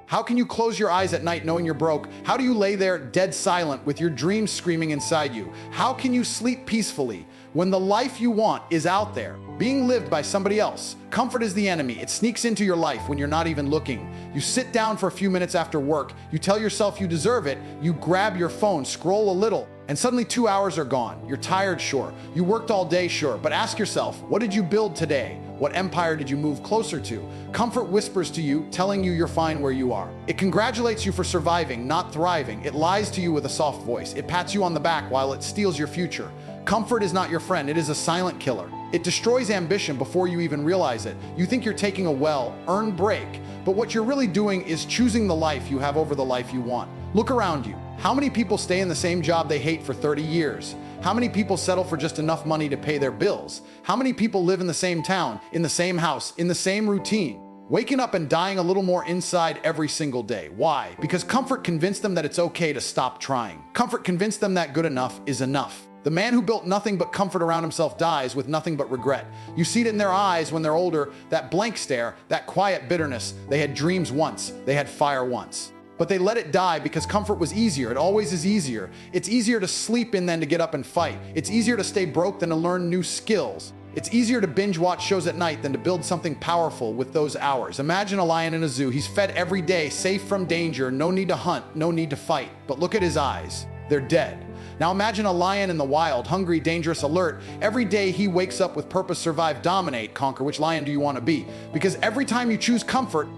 How can you close your eyes at night knowing you're broke? How do you lay there dead silent with your dreams screaming inside you? How can you sleep peacefully when the life you want is out there, being lived by somebody else? Comfort is the enemy. It sneaks into your life when you're not even looking. You sit down for a few minutes after work, you tell yourself you deserve it, you grab your phone, scroll a little, and suddenly 2 hours are gone. You're tired, sure. You worked all day, sure. But ask yourself, what did you build today? What empire did you move closer to? Comfort whispers to you, telling you you're fine where you are. It congratulates you for surviving, not thriving. It lies to you with a soft voice. It pats you on the back while it steals your future. Comfort is not your friend. It is a silent killer. It destroys ambition before you even realize it. You think you're taking a well-earned break, but what you're really doing is choosing the life you have over the life you want. Look around you. How many people stay in the same job they hate for 30 years? How many people settle for just enough money to pay their bills? How many people live in the same town, in the same house, in the same routine, waking up and dying a little more inside every single day? Why? Because comfort convinced them that it's okay to stop trying. Comfort convinced them that good enough is enough. The man who built nothing but comfort around himself dies with nothing but regret. You see it in their eyes when they're older, that blank stare, that quiet bitterness. They had dreams once, they had fire once. But they let it die because comfort was easier. It always is easier. It's easier to sleep in than to get up and fight. It's easier to stay broke than to learn new skills. It's easier to binge watch shows at night than to build something powerful with those hours. Imagine a lion in a zoo. He's fed every day, safe from danger, no need to hunt, no need to fight. But look at his eyes. They're dead. Now imagine a lion in the wild, hungry, dangerous, alert. Every day he wakes up with purpose, survive, dominate, conquer. Which lion do you want to be? Because every time you choose comfort,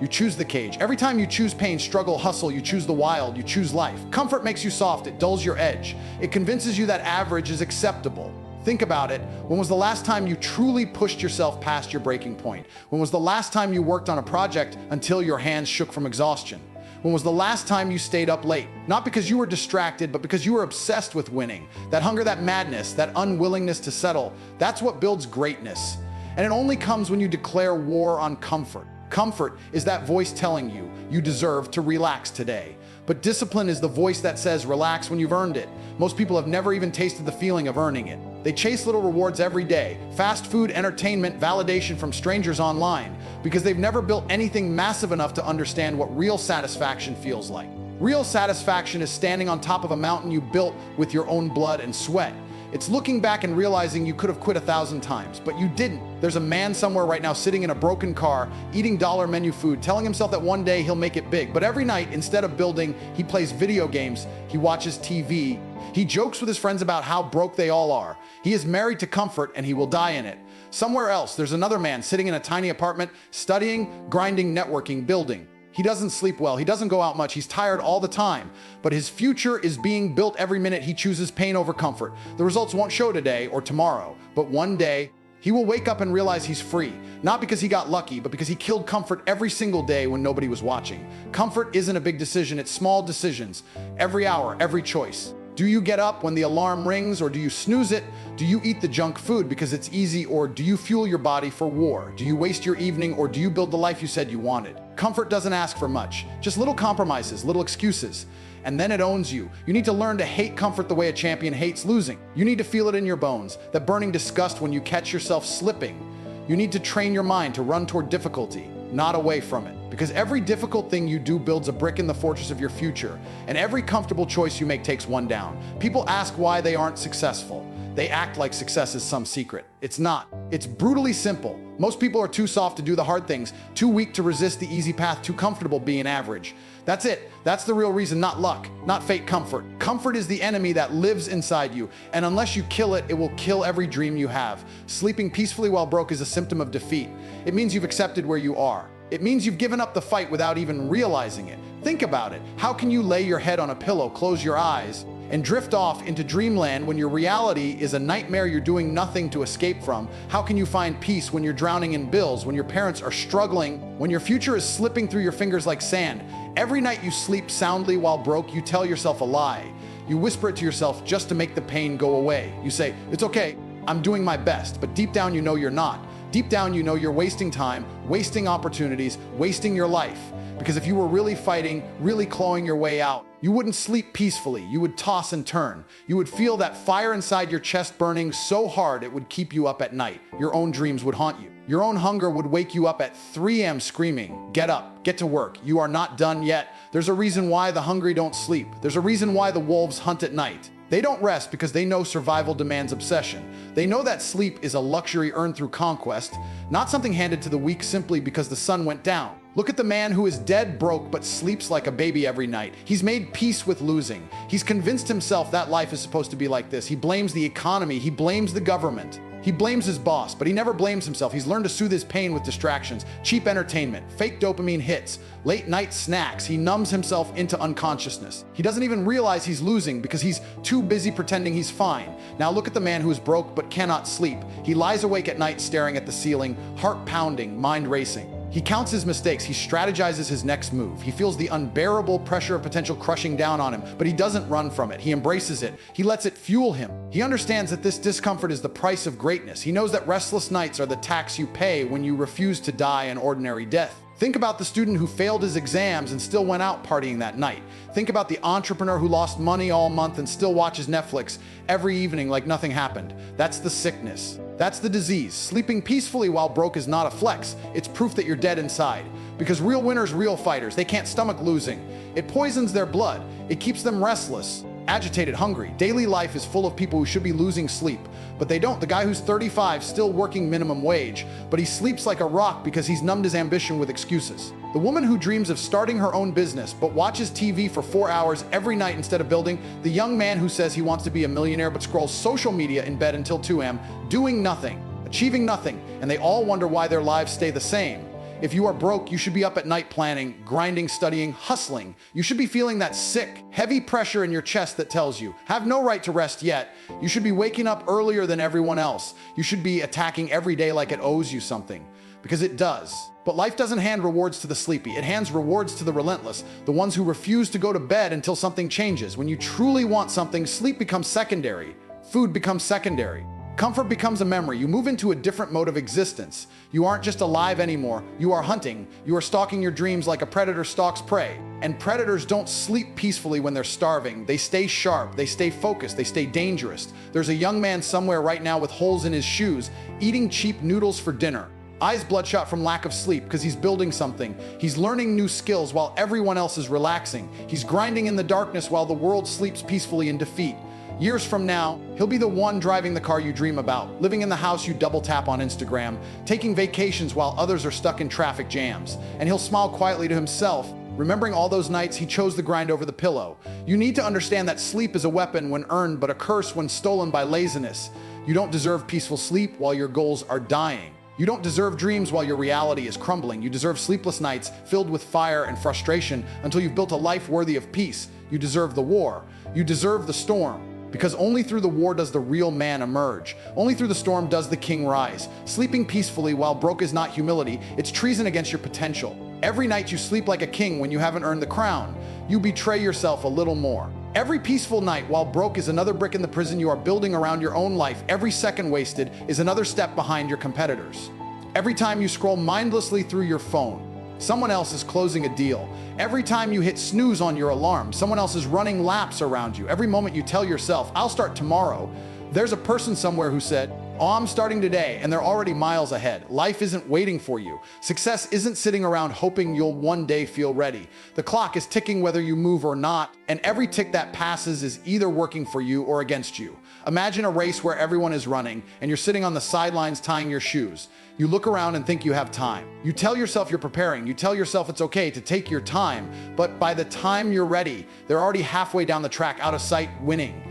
you choose the cage. Every time you choose pain, struggle, hustle, you choose the wild, you choose life. Comfort makes you soft, it dulls your edge. It convinces you that average is acceptable. Think about it. When was the last time you truly pushed yourself past your breaking point? When was the last time you worked on a project until your hands shook from exhaustion? When was the last time you stayed up late? Not because you were distracted, but because you were obsessed with winning. That hunger, that madness, that unwillingness to settle, that's what builds greatness. And it only comes when you declare war on comfort. Comfort is that voice telling you you deserve to relax today. But discipline is the voice that says relax when you've earned it. Most people have never even tasted the feeling of earning it. They chase little rewards every day, fast food, entertainment, validation from strangers online, because they've never built anything massive enough to understand what real satisfaction feels like. Real satisfaction is standing on top of a mountain you built with your own blood and sweat. It's looking back and realizing you could have quit 1,000 times, but you didn't. There's a man somewhere right now sitting in a broken car, eating dollar menu food, telling himself that one day he'll make it big. But every night, instead of building, he plays video games, he watches TV. He jokes with his friends about how broke they all are. He is married to comfort and he will die in it. Somewhere else, there's another man sitting in a tiny apartment, studying, grinding, networking, building. He doesn't sleep well, he doesn't go out much, he's tired all the time. But his future is being built every minute he chooses pain over comfort. The results won't show today or tomorrow, but one day, he will wake up and realize he's free. Not because he got lucky, but because he killed comfort every single day when nobody was watching. Comfort isn't a big decision, it's small decisions. Every hour, every choice. Do you get up when the alarm rings, or do you snooze it? Do you eat the junk food because it's easy, or do you fuel your body for war? Do you waste your evening, or do you build the life you said you wanted? Comfort doesn't ask for much, just little compromises, little excuses, and then it owns you. You need to learn to hate comfort the way a champion hates losing. You need to feel it in your bones, that burning disgust when you catch yourself slipping. You need to train your mind to run toward difficulty, not away from it. Because every difficult thing you do builds a brick in the fortress of your future, and every comfortable choice you make takes one down. People ask why they aren't successful. They act like success is some secret. It's not. It's brutally simple. Most people are too soft to do the hard things, too weak to resist the easy path, too comfortable being average. That's it. That's the real reason, not luck, not fate, comfort. Comfort is the enemy that lives inside you, and unless you kill it, it will kill every dream you have. Sleeping peacefully while broke is a symptom of defeat. It means you've accepted where you are. It means you've given up the fight without even realizing it. Think about it. How can you lay your head on a pillow, close your eyes, and drift off into dreamland when your reality is a nightmare you're doing nothing to escape from? How can you find peace when you're drowning in bills, when your parents are struggling, when your future is slipping through your fingers like sand? Every night you sleep soundly while broke, you tell yourself a lie. You whisper it to yourself just to make the pain go away. You say, it's okay, I'm doing my best, but deep down you know you're not. Deep down you know you're wasting time, wasting opportunities, wasting your life. Because if you were really fighting, really clawing your way out, you wouldn't sleep peacefully. You would toss and turn. You would feel that fire inside your chest burning so hard it would keep you up at night. Your own dreams would haunt you. Your own hunger would wake you up at 3 a.m. screaming, "Get up, get to work, you are not done yet." There's a reason why the hungry don't sleep. There's a reason why the wolves hunt at night. They don't rest because they know survival demands obsession. They know that sleep is a luxury earned through conquest, not something handed to the weak simply because the sun went down. Look at the man who is dead broke but sleeps like a baby every night. He's made peace with losing. He's convinced himself that life is supposed to be like this. He blames the economy. He blames the government. He blames his boss, but he never blames himself. He's learned to soothe his pain with distractions, cheap entertainment, fake dopamine hits, late night snacks. He numbs himself into unconsciousness. He doesn't even realize he's losing because he's too busy pretending he's fine. Now look at the man who is broke but cannot sleep. He lies awake at night staring at the ceiling, heart pounding, mind racing. He counts his mistakes. He strategizes his next move. He feels the unbearable pressure of potential crushing down on him, but he doesn't run from it. He embraces it. He lets it fuel him. He understands that this discomfort is the price of greatness. He knows that restless nights are the tax you pay when you refuse to die an ordinary death. Think about the student who failed his exams and still went out partying that night. Think about the entrepreneur who lost money all month and still watches Netflix every evening like nothing happened. That's the sickness. That's the disease. Sleeping peacefully while broke is not a flex. It's proof that you're dead inside. Because real winners, real fighters, they can't stomach losing. It poisons their blood. It keeps them restless, agitated, hungry. Daily life is full of people who should be losing sleep, but they don't. The guy who's 35, still working minimum wage, but he sleeps like a rock because he's numbed his ambition with excuses. The woman who dreams of starting her own business but watches TV for 4 hours every night instead of building. The young man who says he wants to be a millionaire but scrolls social media in bed until 2 a.m., doing nothing, achieving nothing, and they all wonder why their lives stay the same. If you are broke, you should be up at night planning, grinding, studying, hustling. You should be feeling that sick, heavy pressure in your chest that tells you, have no right to rest yet. You should be waking up earlier than everyone else. You should be attacking every day like it owes you something. Because it does. But life doesn't hand rewards to the sleepy. It hands rewards to the relentless, the ones who refuse to go to bed until something changes. When you truly want something, sleep becomes secondary. Food becomes secondary. Comfort becomes a memory. You move into a different mode of existence. You aren't just alive anymore. You are hunting. You are stalking your dreams like a predator stalks prey. And predators don't sleep peacefully when they're starving. They stay sharp. They stay focused. They stay dangerous. There's a young man somewhere right now with holes in his shoes, eating cheap noodles for dinner. Eyes bloodshot from lack of sleep because he's building something. He's learning new skills while everyone else is relaxing. He's grinding in the darkness while the world sleeps peacefully in defeat. Years from now, he'll be the one driving the car you dream about, living in the house you double tap on Instagram, taking vacations while others are stuck in traffic jams. And he'll smile quietly to himself, remembering all those nights he chose the grind over the pillow. You need to understand that sleep is a weapon when earned, but a curse when stolen by laziness. You don't deserve peaceful sleep while your goals are dying. You don't deserve dreams while your reality is crumbling. You deserve sleepless nights filled with fire and frustration until you've built a life worthy of peace. You deserve the war. You deserve the storm. Because only through the war does the real man emerge. Only through the storm does the king rise. Sleeping peacefully while broke is not humility, it's treason against your potential. Every night you sleep like a king when you haven't earned the crown. You betray yourself a little more. Every peaceful night while broke is another brick in the prison you are building around your own life. Every second wasted is another step behind your competitors. Every time you scroll mindlessly through your phone, someone else is closing a deal. Every time you hit snooze on your alarm, someone else is running laps around you. Every moment you tell yourself, I'll start tomorrow, there's a person somewhere who said, oh, I'm starting today, and they're already miles ahead. Life isn't waiting for you. Success isn't sitting around hoping you'll one day feel ready. The clock is ticking whether you move or not, and every tick that passes is either working for you or against you. Imagine a race where everyone is running, and you're sitting on the sidelines tying your shoes. You look around and think you have time. You tell yourself you're preparing. You tell yourself it's okay to take your time, but by the time you're ready, they're already halfway down the track, out of sight, winning.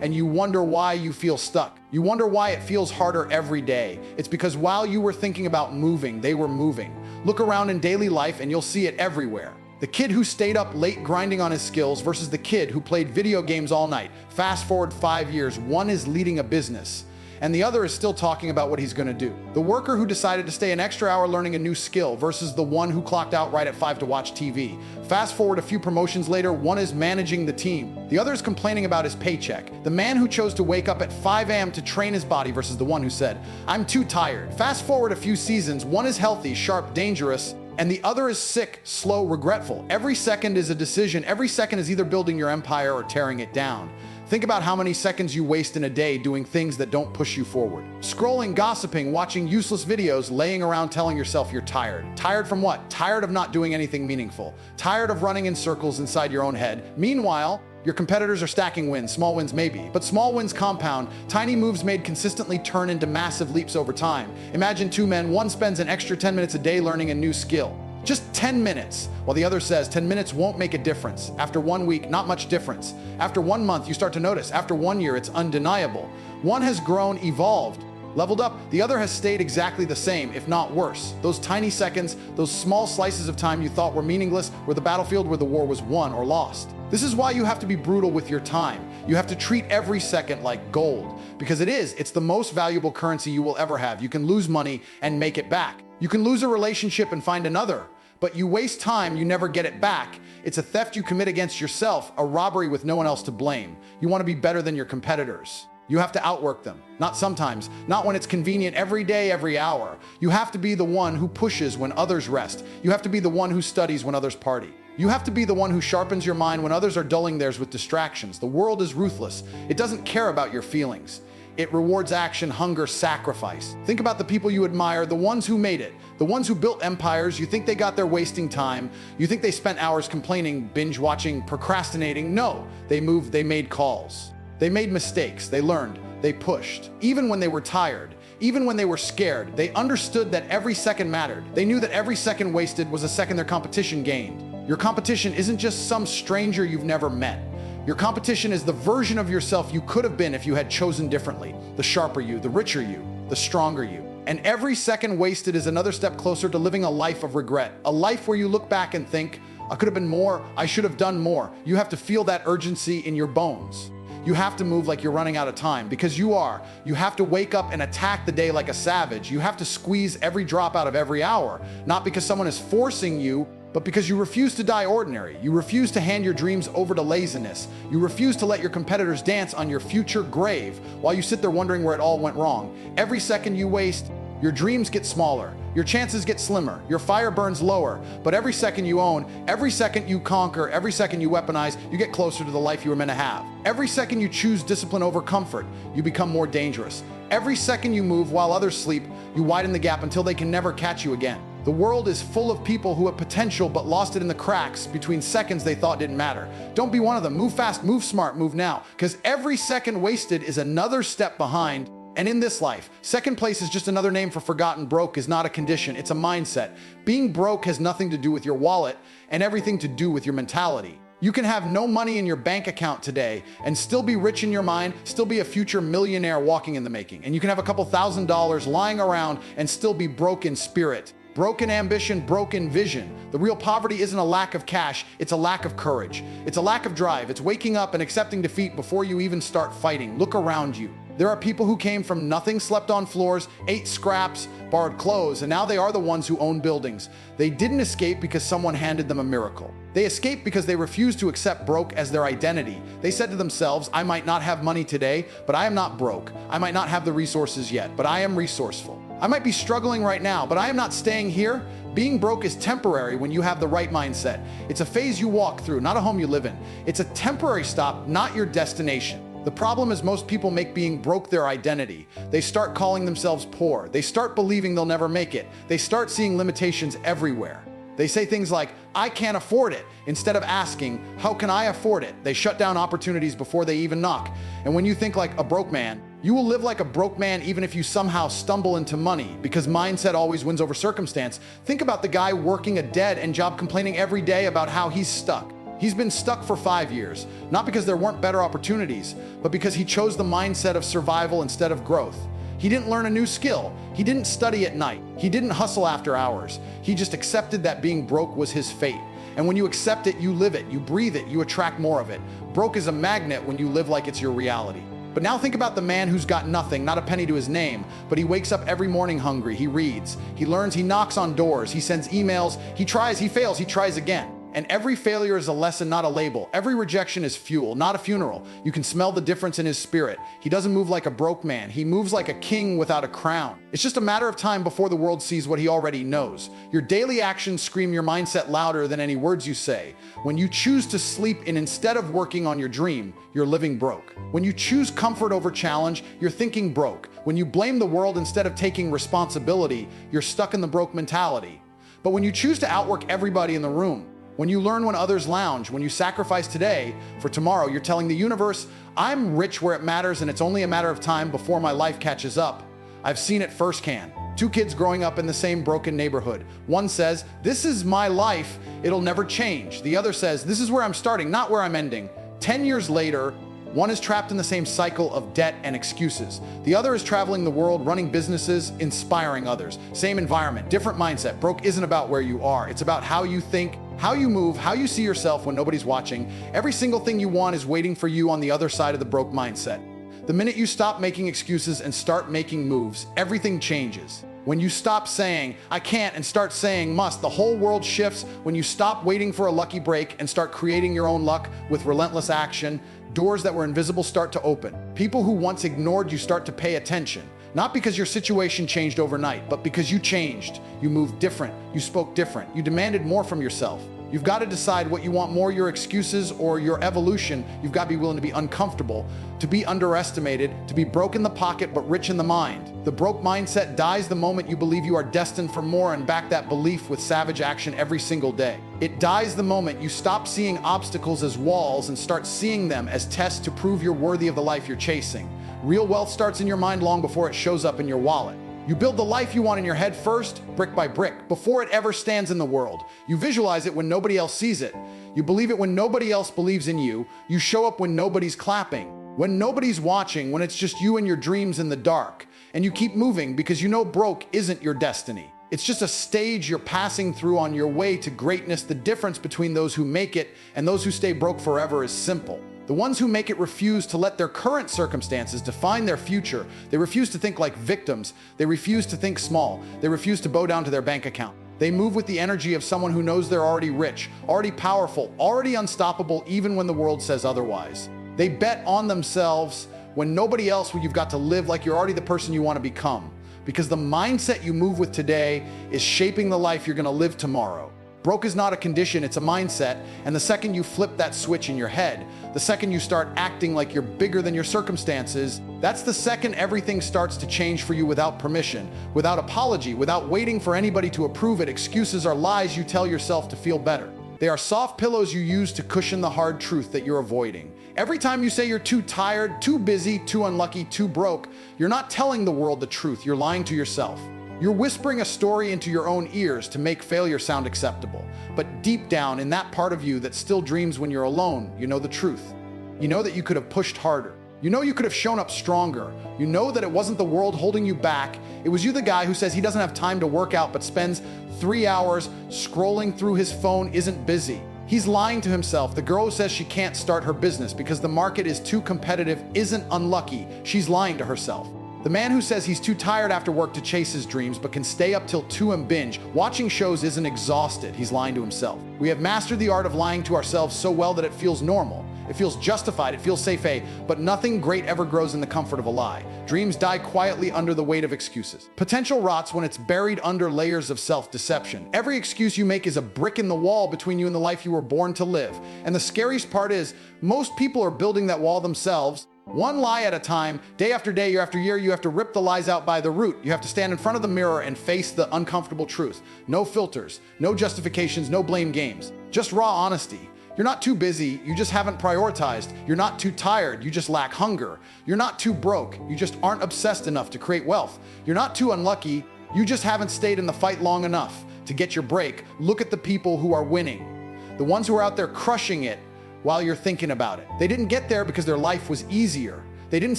And you wonder why you feel stuck. You wonder why it feels harder every day. It's because while you were thinking about moving, they were moving. Look around in daily life and you'll see it everywhere. The kid who stayed up late grinding on his skills versus the kid who played video games all night. Fast forward 5 years, one is leading a business, and the other is still talking about what he's gonna do. The worker who decided to stay an extra hour learning a new skill versus the one who clocked out right at 5 to watch TV. Fast forward a few promotions later, one is managing the team. The other is complaining about his paycheck. The man who chose to wake up at 5 a.m. to train his body versus the one who said, I'm too tired. Fast forward a few seasons, one is healthy, sharp, dangerous, and the other is sick, slow, regretful. Every second is a decision. Every second is either building your empire or tearing it down. Think about how many seconds you waste in a day doing things that don't push you forward. Scrolling, gossiping, watching useless videos, laying around telling yourself you're tired. Tired from what? Tired of not doing anything meaningful. Tired of running in circles inside your own head. Meanwhile, your competitors are stacking wins, small wins maybe, but small wins compound. Tiny moves made consistently turn into massive leaps over time. Imagine two men, one spends an extra 10 minutes a day learning a new skill. Just 10 minutes, while the other says 10 minutes won't make a difference. After 1 week, not much difference. After 1 month, you start to notice. After 1 year, it's undeniable. One has grown, evolved, leveled up. The other has stayed exactly the same, if not worse. Those tiny seconds, those small slices of time you thought were meaningless, were the battlefield where the war was won or lost. This is why you have to be brutal with your time. You have to treat every second like gold, because it's the most valuable currency you will ever have. You can lose money and make it back. You can lose a relationship and find another. But you waste time, you never get it back. It's a theft you commit against yourself, a robbery with no one else to blame. You want to be better than your competitors. You have to outwork them. Not sometimes, not when it's convenient, every day, every hour. You have to be the one who pushes when others rest. You have to be the one who studies when others party. You have to be the one who sharpens your mind when others are dulling theirs with distractions. The world is ruthless. It doesn't care about your feelings. It rewards action, hunger, sacrifice. Think about the people you admire, the ones who made it, the ones who built empires. You think they got their wasting time. You think they spent hours complaining, binge watching, procrastinating. No, they moved, they made calls. They made mistakes, they learned, they pushed. Even when they were tired, even when they were scared, they understood that every second mattered. They knew that every second wasted was a second their competition gained. Your competition isn't just some stranger you've never met. Your competition is the version of yourself you could have been if you had chosen differently. The sharper you, the richer you, the stronger you. And every second wasted is another step closer to living a life of regret. A life where you look back and think, I could have been more, I should have done more. You have to feel that urgency in your bones. You have to move like you're running out of time, because you are. You have to wake up and attack the day like a savage. You have to squeeze every drop out of every hour, not because someone is forcing you, but because you refuse to die ordinary. You refuse to hand your dreams over to laziness. You refuse to let your competitors dance on your future grave while you sit there wondering where it all went wrong. Every second you waste, your dreams get smaller, your chances get slimmer, your fire burns lower, but every second you own, every second you conquer, every second you weaponize, you get closer to the life you were meant to have. Every second you choose discipline over comfort, you become more dangerous. Every second you move while others sleep, you widen the gap until they can never catch you again. The world is full of people who have potential but lost it in the cracks between seconds they thought didn't matter. Don't be one of them. Move fast, move smart, move now, because every second wasted is another step behind. And in this life, second place is just another name for forgotten. Broke is not a condition, it's a mindset. Being broke has nothing to do with your wallet and everything to do with your mentality. You can have no money in your bank account today and still be rich in your mind, still be a future millionaire walking in the making. And you can have a couple $1,000s lying around and still be broke in spirit. Broken ambition, broken vision. The real poverty isn't a lack of cash, it's a lack of courage. It's a lack of drive. It's waking up and accepting defeat before you even start fighting. Look around you. There are people who came from nothing, slept on floors, ate scraps, borrowed clothes, and now they are the ones who own buildings. They didn't escape because someone handed them a miracle. They escaped because they refused to accept broke as their identity. They said to themselves, I might not have money today, but I am not broke. I might not have the resources yet, but I am resourceful. I might be struggling right now, but I am not staying here. Being broke is temporary when you have the right mindset. It's a phase you walk through, not a home you live in. It's a temporary stop, not your destination. The problem is most people make being broke their identity. They start calling themselves poor. They start believing they'll never make it. They start seeing limitations everywhere. They say things like, I can't afford it, instead of asking, how can I afford it? They shut down opportunities before they even knock. And when you think like a broke man, you will live like a broke man even if you somehow stumble into money, because mindset always wins over circumstance. Think about the guy working a dead-end job complaining every day about how he's stuck. He's been stuck for 5 years, not because there weren't better opportunities, but because he chose the mindset of survival instead of growth. He didn't learn a new skill. He didn't study at night. He didn't hustle after hours. He just accepted that being broke was his fate. And when you accept it, you live it, you breathe it, you attract more of it. Broke is a magnet when you live like it's your reality. But now think about the man who's got nothing, not a penny to his name, but he wakes up every morning hungry. He reads, he learns, he knocks on doors, he sends emails, he tries, he fails, he tries again. And every failure is a lesson, not a label. Every rejection is fuel, not a funeral. You can smell the difference in his spirit. He doesn't move like a broke man. He moves like a king without a crown. It's just a matter of time before the world sees what he already knows. Your daily actions scream your mindset louder than any words you say. When you choose to sleep in instead of working on your dream, you're living broke. When you choose comfort over challenge, you're thinking broke. When you blame the world instead of taking responsibility, you're stuck in the broke mentality. But when you choose to outwork everybody in the room, when you learn when others lounge, when you sacrifice today for tomorrow, you're telling the universe, I'm rich where it matters and it's only a matter of time before my life catches up. I've seen it firsthand. Two kids growing up in the same broken neighborhood. One says, this is my life, it'll never change. The other says, this is where I'm starting, not where I'm ending. 10 years later, one is trapped in the same cycle of debt and excuses. The other is traveling the world, running businesses, inspiring others. Same environment, different mindset. Broke isn't about where you are. It's about how you think, how you move, how you see yourself when nobody's watching. Every single thing you want is waiting for you on the other side of the broke mindset. The minute you stop making excuses and start making moves, everything changes. When you stop saying, I can't, and start saying must, the whole world shifts. When you stop waiting for a lucky break and start creating your own luck with relentless action, doors that were invisible start to open. People who once ignored you start to pay attention. Not because your situation changed overnight, but because you changed. You moved different. You spoke different. You demanded more from yourself. You've got to decide what you want more, your excuses or your evolution. You've got to be willing to be uncomfortable, to be underestimated, to be broke in the pocket but rich in the mind. The broke mindset dies the moment you believe you are destined for more and back that belief with savage action every single day. It dies the moment you stop seeing obstacles as walls and start seeing them as tests to prove you're worthy of the life you're chasing. Real wealth starts in your mind long before it shows up in your wallet. You build the life you want in your head first, brick by brick, before it ever stands in the world. You visualize it when nobody else sees it. You believe it when nobody else believes in you. You show up when nobody's clapping, when nobody's watching, when it's just you and your dreams in the dark. And you keep moving because you know broke isn't your destiny. It's just a stage you're passing through on your way to greatness. The difference between those who make it and those who stay broke forever is simple. The ones who make it refuse to let their current circumstances define their future. They refuse to think like victims. They refuse to think small. They refuse to bow down to their bank account. They move with the energy of someone who knows they're already rich, already powerful, already unstoppable, even when the world says otherwise. They bet on themselves when nobody else will. You've got to live like you're already the person you want to become. Because the mindset you move with today is shaping the life you're going to live tomorrow. Broke is not a condition, it's a mindset. And the second you flip that switch in your head, the second you start acting like you're bigger than your circumstances, that's the second everything starts to change for you without permission, without apology, without waiting for anybody to approve it. Excuses are lies you tell yourself to feel better. They are soft pillows you use to cushion the hard truth that you're avoiding. Every time you say you're too tired, too busy, too unlucky, too broke, you're not telling the world the truth, you're lying to yourself. You're whispering a story into your own ears to make failure sound acceptable. But deep down in that part of you that still dreams when you're alone, you know the truth. You know that you could have pushed harder. You know you could have shown up stronger. You know that it wasn't the world holding you back. It was you, the guy who says he doesn't have time to work out but spends 3 hours scrolling through his phone, isn't busy. He's lying to himself. The girl who says she can't start her business because the market is too competitive isn't unlucky. She's lying to herself. The man who says he's too tired after work to chase his dreams but can stay up till 2 and binge watching shows isn't exhausted. He's lying to himself. We have mastered the art of lying to ourselves so well that it feels normal. It feels justified, it feels safe, but nothing great ever grows in the comfort of a lie. Dreams die quietly under the weight of excuses. Potential rots when it's buried under layers of self-deception. Every excuse you make is a brick in the wall between you and the life you were born to live. And the scariest part is, most people are building that wall themselves. One lie at a time, day after day, year after year. You have to rip the lies out by the root. You have to stand in front of the mirror and face the uncomfortable truth. No filters, no justifications, no blame games. Just raw honesty. You're not too busy, you just haven't prioritized. You're not too tired, you just lack hunger. You're not too broke, you just aren't obsessed enough to create wealth. You're not too unlucky, you just haven't stayed in the fight long enough to get your break. Look at the people who are winning. The ones who are out there crushing it while you're thinking about it. They didn't get there because their life was easier. They didn't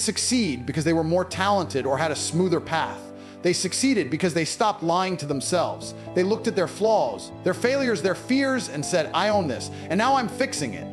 succeed because they were more talented or had a smoother path. They succeeded because they stopped lying to themselves. They looked at their flaws, their failures, their fears, and said, I own this, and now I'm fixing it.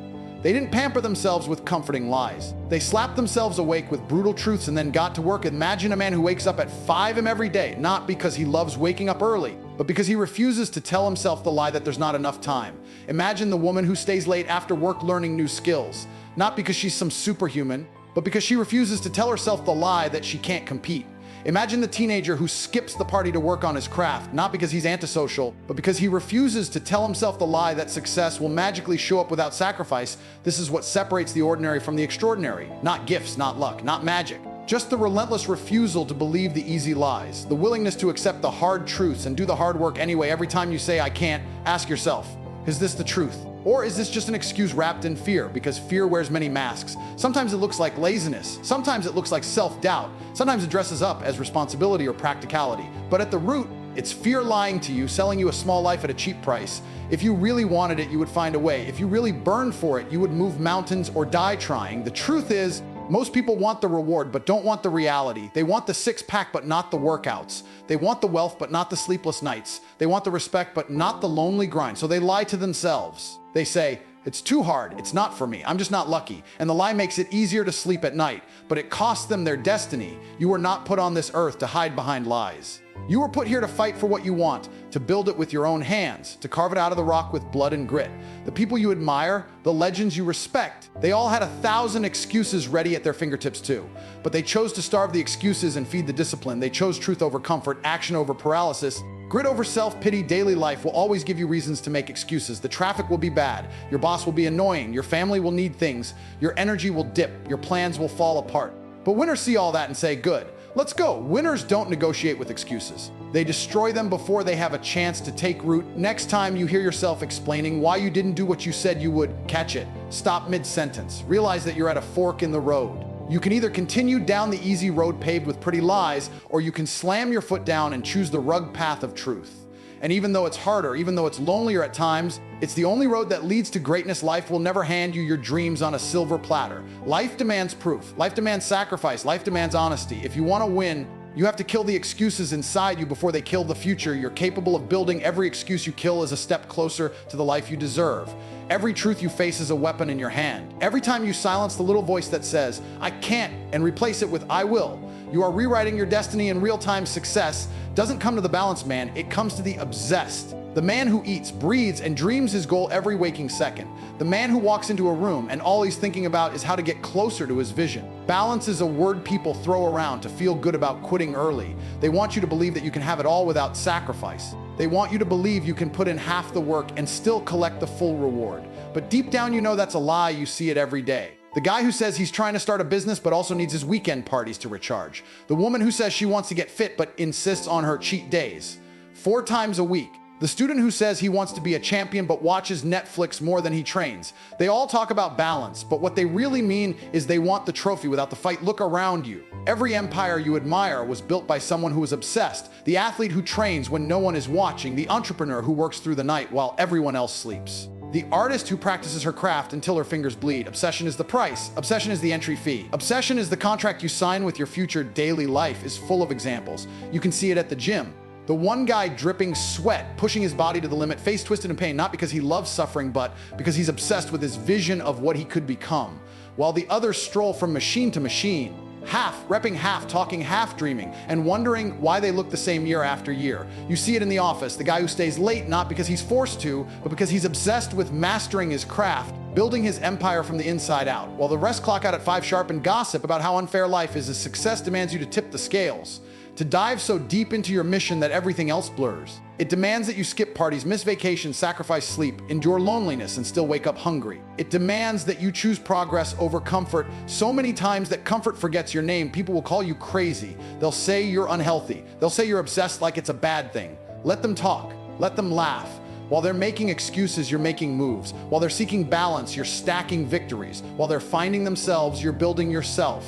They didn't pamper themselves with comforting lies. They slapped themselves awake with brutal truths and then got to work. Imagine a man who wakes up at 5 a.m. every day, not because he loves waking up early, but because he refuses to tell himself the lie that there's not enough time. Imagine the woman who stays late after work learning new skills, not because she's some superhuman, but because she refuses to tell herself the lie that she can't compete. Imagine the teenager who skips the party to work on his craft, not because he's antisocial, but because he refuses to tell himself the lie that success will magically show up without sacrifice. This is what separates the ordinary from the extraordinary. Not gifts, not luck, not magic. Just the relentless refusal to believe the easy lies, the willingness to accept the hard truths and do the hard work anyway. Every time you say, I can't, ask yourself, is this the truth? Or is this just an excuse wrapped in fear? Because fear wears many masks. Sometimes it looks like laziness. Sometimes it looks like self-doubt. Sometimes it dresses up as responsibility or practicality. But at the root, it's fear lying to you, selling you a small life at a cheap price. If you really wanted it, you would find a way. If you really burned for it, you would move mountains or die trying. The truth is, most people want the reward, but don't want the reality. They want the six-pack, but not the workouts. They want the wealth, but not the sleepless nights. They want the respect, but not the lonely grind. So they lie to themselves. They say, it's too hard, it's not for me, I'm just not lucky. And the lie makes it easier to sleep at night, but it costs them their destiny. You were not put on this earth to hide behind lies. You were put here to fight for what you want, to build it with your own hands, to carve it out of the rock with blood and grit. The people you admire, the legends you respect, they all had 1,000 excuses ready at their fingertips too. But they chose to starve the excuses and feed the discipline. They chose truth over comfort, action over paralysis. Grit over self-pity. Daily life will always give you reasons to make excuses. The traffic will be bad. Your boss will be annoying. Your family will need things. Your energy will dip. Your plans will fall apart. But winners see all that and say, good, let's go. Winners don't negotiate with excuses. They destroy them before they have a chance to take root. Next time you hear yourself explaining why you didn't do what you said you would, catch it. Stop mid-sentence. Realize that you're at a fork in the road. You can either continue down the easy road paved with pretty lies, or you can slam your foot down and choose the rugged path of truth. And even though it's harder, even though it's lonelier at times, it's the only road that leads to greatness. Life will never hand you your dreams on a silver platter. Life demands proof. Life demands sacrifice. Life demands honesty. If you want to win, you have to kill the excuses inside you before they kill the future. You're capable of building. Every excuse you kill is a step closer to the life you deserve. Every truth you face is a weapon in your hand. Every time you silence the little voice that says, I can't, and replace it with I will, you are rewriting your destiny. In real-time. Success doesn't come to the balanced man, it comes to the obsessed. The man who eats, breathes, and dreams his goal every waking second. The man who walks into a room and all he's thinking about is how to get closer to his vision. Balance is a word people throw around to feel good about quitting early. They want you to believe that you can have it all without sacrifice. They want you to believe you can put in half the work and still collect the full reward. But deep down you know that's a lie. You see it every day. The guy who says he's trying to start a business but also needs his weekend parties to recharge. The woman who says she wants to get fit but insists on her cheat days 4 times a week. The student who says he wants to be a champion but watches Netflix more than he trains. They all talk about balance, but what they really mean is they want the trophy without the fight. Look around you. Every empire you admire was built by someone who is obsessed. The athlete who trains when no one is watching. The entrepreneur who works through the night while everyone else sleeps. The artist who practices her craft until her fingers bleed. Obsession is the price. Obsession is the entry fee. Obsession is the contract you sign with your future. Daily life is full of examples. You can see it at the gym. The one guy dripping sweat, pushing his body to the limit, face twisted in pain, not because he loves suffering, but because he's obsessed with his vision of what he could become. While the others stroll from machine to machine, half, repping half, talking half, dreaming, and wondering why they look the same year after year. You see it in the office, the guy who stays late not because he's forced to, but because he's obsessed with mastering his craft, building his empire from the inside out. While the rest clock out at 5 sharp and gossip about how unfair life is as success demands you to tip the scales. To dive so deep into your mission that everything else blurs. It demands that you skip parties, miss vacations, sacrifice sleep, endure loneliness, and still wake up hungry. It demands that you choose progress over comfort so many times that comfort forgets your name. People will call you crazy. They'll say you're unhealthy. They'll say you're obsessed like it's a bad thing. Let them talk. Let them laugh. While they're making excuses, you're making moves. While they're seeking balance, you're stacking victories. While they're finding themselves, you're building yourself.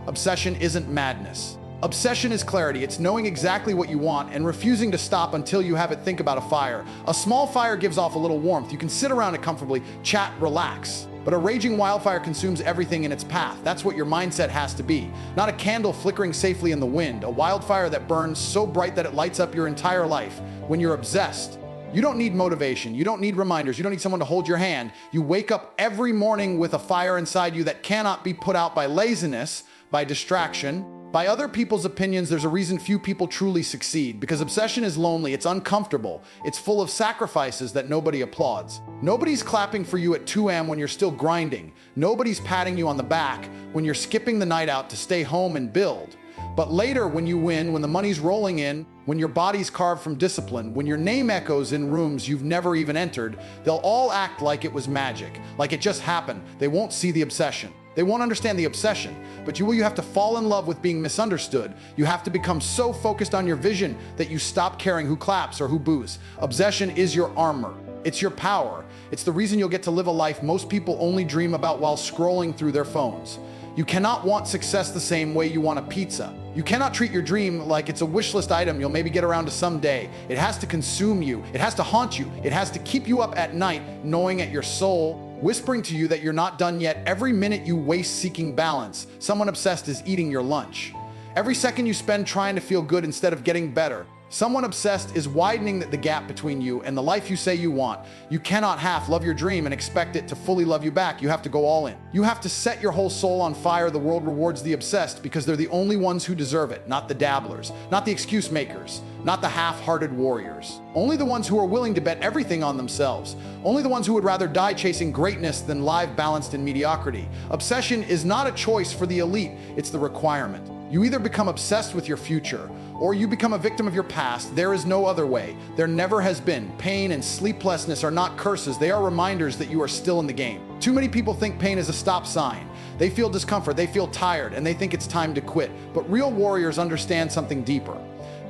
Obsession isn't madness. Obsession is clarity. It's knowing exactly what you want and refusing to stop until you have it. Think about a fire. A small fire gives off a little warmth. You can sit around it comfortably, chat, relax. But a raging wildfire consumes everything in its path. That's what your mindset has to be. Not a candle flickering safely in the wind. A wildfire that burns so bright that it lights up your entire life. When you're obsessed, you don't need motivation. You don't need reminders. You don't need someone to hold your hand. You wake up every morning with a fire inside you that cannot be put out by laziness, by distraction, By other people's opinions, there's a reason few people truly succeed, because obsession is lonely, it's uncomfortable, it's full of sacrifices that nobody applauds. Nobody's clapping for you at 2 a.m. when you're still grinding. Nobody's patting you on the back when you're skipping the night out to stay home and build. But later, when you win, when the money's rolling in, when your body's carved from discipline, when your name echoes in rooms you've never even entered, they'll all act like it was magic, like it just happened. They won't see the obsession. They won't understand the obsession, but you have to fall in love with being misunderstood. You have to become so focused on your vision that you stop caring who claps or who boos. Obsession is your armor. It's your power. It's the reason you'll get to live a life most people only dream about while scrolling through their phones. You cannot want success the same way you want a pizza. You cannot treat your dream like it's a wish list item you'll maybe get around to someday. It has to consume you. It has to haunt you. It has to keep you up at night, knowing at your soul, whispering to you that you're not done yet. Every minute you waste seeking balance, someone obsessed is eating your lunch. Every second you spend trying to feel good instead of getting better, someone obsessed is widening the gap between you and the life you say you want. You cannot half love your dream and expect it to fully love you back. You have to go all in. You have to set your whole soul on fire. The world rewards the obsessed because they're the only ones who deserve it, not the dabblers, not the excuse makers, not the half-hearted warriors. Only the ones who are willing to bet everything on themselves. Only the ones who would rather die chasing greatness than live balanced in mediocrity. Obsession is not a choice for the elite, it's the requirement. You either become obsessed with your future, or you become a victim of your past. There is no other way. There never has been. Pain and sleeplessness are not curses. They are reminders that you are still in the game. Too many people think pain is a stop sign. They feel discomfort, they feel tired, and they think it's time to quit. But real warriors understand something deeper.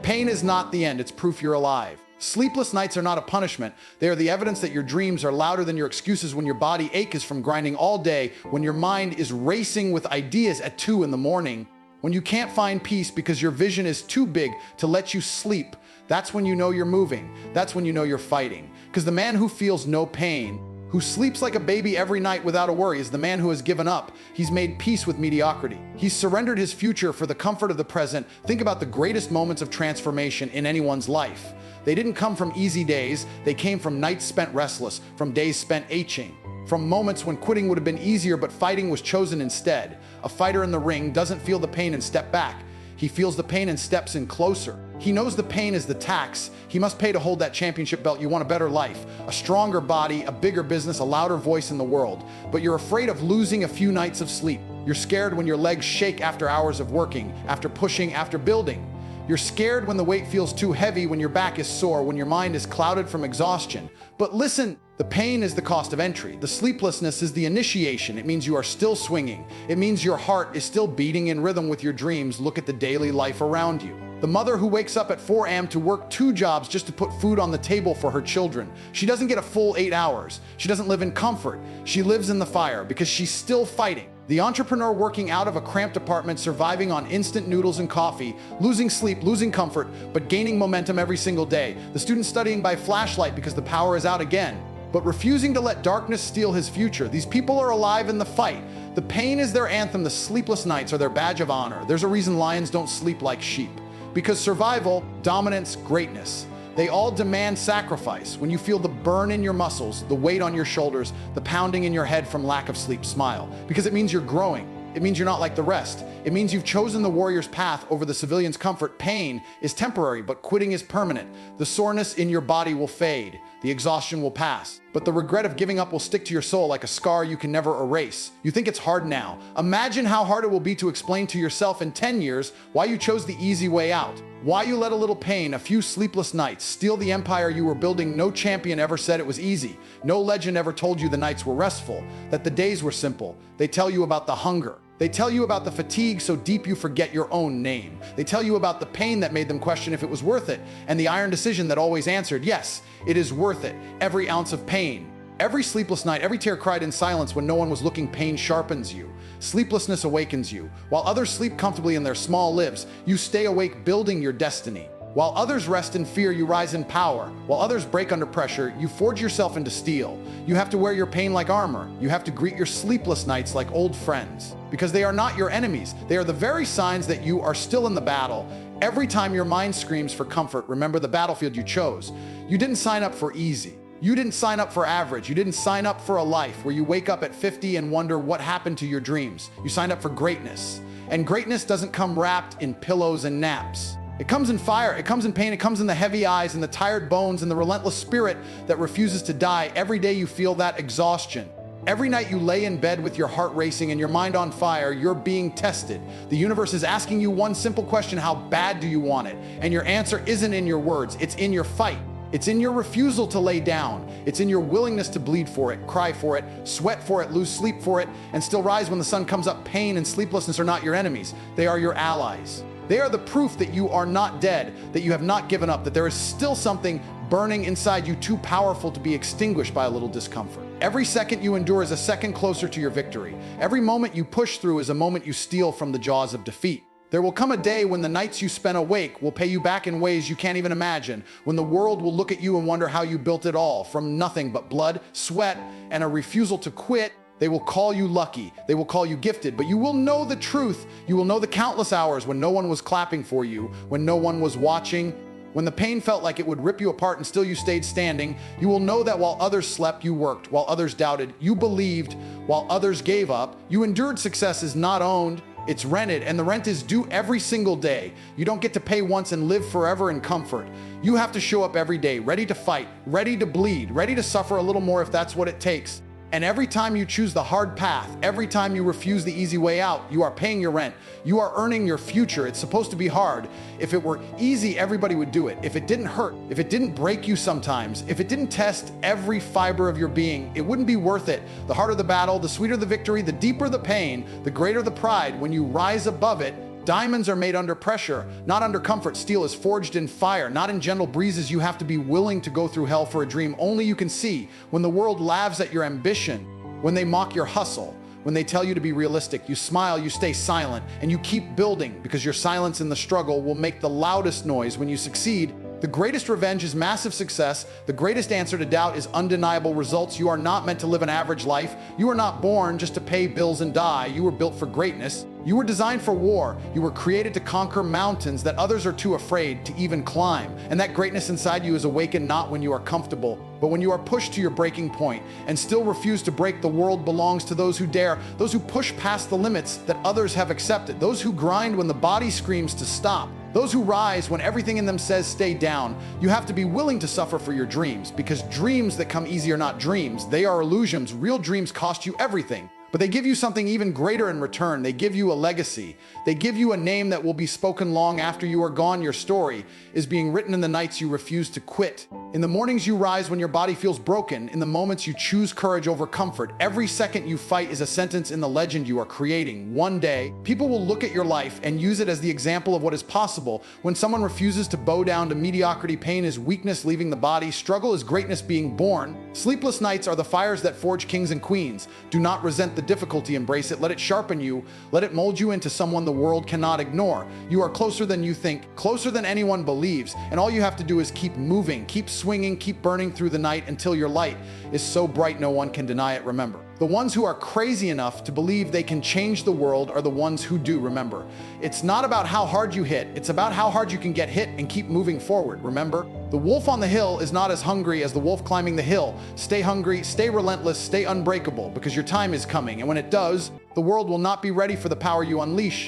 Pain is not the end, it's proof you're alive. Sleepless nights are not a punishment. They are the evidence that your dreams are louder than your excuses, when your body aches from grinding all day, when your mind is racing with ideas at 2 in the morning. When you can't find peace because your vision is too big to let you sleep, that's when you know you're moving. That's when you know you're fighting. Because the man who feels no pain, who sleeps like a baby every night without a worry, is the man who has given up. He's made peace with mediocrity. He's surrendered his future for the comfort of the present. Think about the greatest moments of transformation in anyone's life. They didn't come from easy days. They came from nights spent restless, from days spent aching, from moments when quitting would have been easier but fighting was chosen instead. A fighter in the ring doesn't feel the pain and step back. He feels the pain and steps in closer. He knows the pain is the tax he must pay to hold that championship belt. You want a better life, a stronger body, a bigger business, a louder voice in the world. But you're afraid of losing a few nights of sleep. You're scared when your legs shake after hours of working, after pushing, after building. You're scared when the weight feels too heavy, when your back is sore, when your mind is clouded from exhaustion. But listen, the pain is the cost of entry. The sleeplessness is the initiation. It means you are still swinging. It means your heart is still beating in rhythm with your dreams. Look at the daily life around you. The mother who wakes up at 4 a.m. to work 2 jobs just to put food on the table for her children. She doesn't get a full 8 hours. She doesn't live in comfort. She lives in the fire because she's still fighting. The entrepreneur working out of a cramped apartment, surviving on instant noodles and coffee, losing sleep, losing comfort, but gaining momentum every single day. The student studying by flashlight because the power is out again, but refusing to let darkness steal his future. These people are alive in the fight. The pain is their anthem. The sleepless nights are their badge of honor. There's a reason lions don't sleep like sheep. Because survival, dominance, greatness, they all demand sacrifice. When you feel the burn in your muscles, the weight on your shoulders, the pounding in your head from lack of sleep, smile. Because it means you're growing. It means you're not like the rest. It means you've chosen the warrior's path over the civilian's comfort. Pain is temporary, but quitting is permanent. The soreness in your body will fade. The exhaustion will pass. But the regret of giving up will stick to your soul like a scar you can never erase. You think it's hard now. Imagine how hard it will be to explain to yourself in 10 years why you chose the easy way out. Why you let a little pain, a few sleepless nights, steal the empire you were building. No champion ever said it was easy. No legend ever told you the nights were restful, that the days were simple. They tell you about the hunger. They tell you about the fatigue so deep you forget your own name. They tell you about the pain that made them question if it was worth it, and the iron decision that always answered, yes, it is worth it. Every ounce of pain. Every sleepless night, every tear cried in silence when no one was looking. Pain sharpens you. Sleeplessness awakens you. While others sleep comfortably in their small lives, you stay awake building your destiny. While others rest in fear, you rise in power. While others break under pressure, you forge yourself into steel. You have to wear your pain like armor. You have to greet your sleepless nights like old friends. Because they are not your enemies. They are the very signs that you are still in the battle. Every time your mind screams for comfort, remember the battlefield you chose. You didn't sign up for easy. You didn't sign up for average. You didn't sign up for a life where you wake up at 50 and wonder what happened to your dreams. You signed up for greatness. And greatness doesn't come wrapped in pillows and naps. It comes in fire, it comes in pain, it comes in the heavy eyes and the tired bones and the relentless spirit that refuses to die. Every day you feel that exhaustion. Every night you lay in bed with your heart racing and your mind on fire, you're being tested. The universe is asking you one simple question: how bad do you want it? And your answer isn't in your words, it's in your fight. It's in your refusal to lay down. It's in your willingness to bleed for it, cry for it, sweat for it, lose sleep for it, and still rise when the sun comes up. Pain and sleeplessness are not your enemies. They are your allies. They are the proof that you are not dead, that you have not given up, that there is still something burning inside you too powerful to be extinguished by a little discomfort. Every second you endure is a second closer to your victory. Every moment you push through is a moment you steal from the jaws of defeat. There will come a day when the nights you spent awake will pay you back in ways you can't even imagine, when the world will look at you and wonder how you built it all, from nothing but blood, sweat, and a refusal to quit. They will call you lucky, they will call you gifted, but you will know the truth. You will know the countless hours when no one was clapping for you, when no one was watching, when the pain felt like it would rip you apart and still you stayed standing. You will know that while others slept, you worked. While others doubted, you believed. While others gave up, you endured. Success is not owned, it's rented, and the rent is due every single day. You don't get to pay once and live forever in comfort. You have to show up every day, ready to fight, ready to bleed, ready to suffer a little more if that's what it takes. And every time you choose the hard path, every time you refuse the easy way out, you are paying your rent. You are earning your future. It's supposed to be hard. If it were easy, everybody would do it. If it didn't hurt, if it didn't break you sometimes, if it didn't test every fiber of your being, it wouldn't be worth it. The harder the battle, the sweeter the victory, the deeper the pain, the greater the pride. When you rise above it, diamonds are made under pressure, not under comfort. Steel is forged in fire, not in gentle breezes. You have to be willing to go through hell for a dream only you can see. When the world laughs at your ambition, when they mock your hustle, when they tell you to be realistic, you smile, you stay silent, and you keep building, because your silence in the struggle will make the loudest noise when you succeed. The greatest revenge is massive success. The greatest answer to doubt is undeniable results. You are not meant to live an average life. You are not born just to pay bills and die. You were built for greatness. You were designed for war. You were created to conquer mountains that others are too afraid to even climb. And that greatness inside you is awakened not when you are comfortable, but when you are pushed to your breaking point and still refuse to break. The world belongs to those who dare, those who push past the limits that others have accepted, those who grind when the body screams to stop, those who rise when everything in them says stay down. You have to be willing to suffer for your dreams, because dreams that come easy are not dreams. They are illusions. Real dreams cost you everything, but they give you something even greater in return. They give you a legacy. They give you a name that will be spoken long after you are gone. Your story is being written in the nights you refuse to quit, in the mornings you rise when your body feels broken, in the moments you choose courage over comfort. Every second you fight is a sentence in the legend you are creating. One day, people will look at your life and use it as the example of what is possible. When someone refuses to bow down to mediocrity, pain is weakness leaving the body, struggle is greatness being born. Sleepless nights are the fires that forge kings and queens. Do not resent the difficulty, embrace it, let it sharpen you, let it mold you into someone the world cannot ignore. You are closer than you think, closer than anyone believes, and all you have to do is keep moving, keep swinging, keep burning through the night until your light is so bright no one can deny it. Remember, the ones who are crazy enough to believe they can change the world are the ones who do. Remember, it's not about how hard you hit, it's about how hard you can get hit and keep moving forward. Remember, the wolf on the hill is not as hungry as the wolf climbing the hill. Stay hungry, stay relentless, stay unbreakable, because your time is coming, and when it does, the world will not be ready for the power you unleash.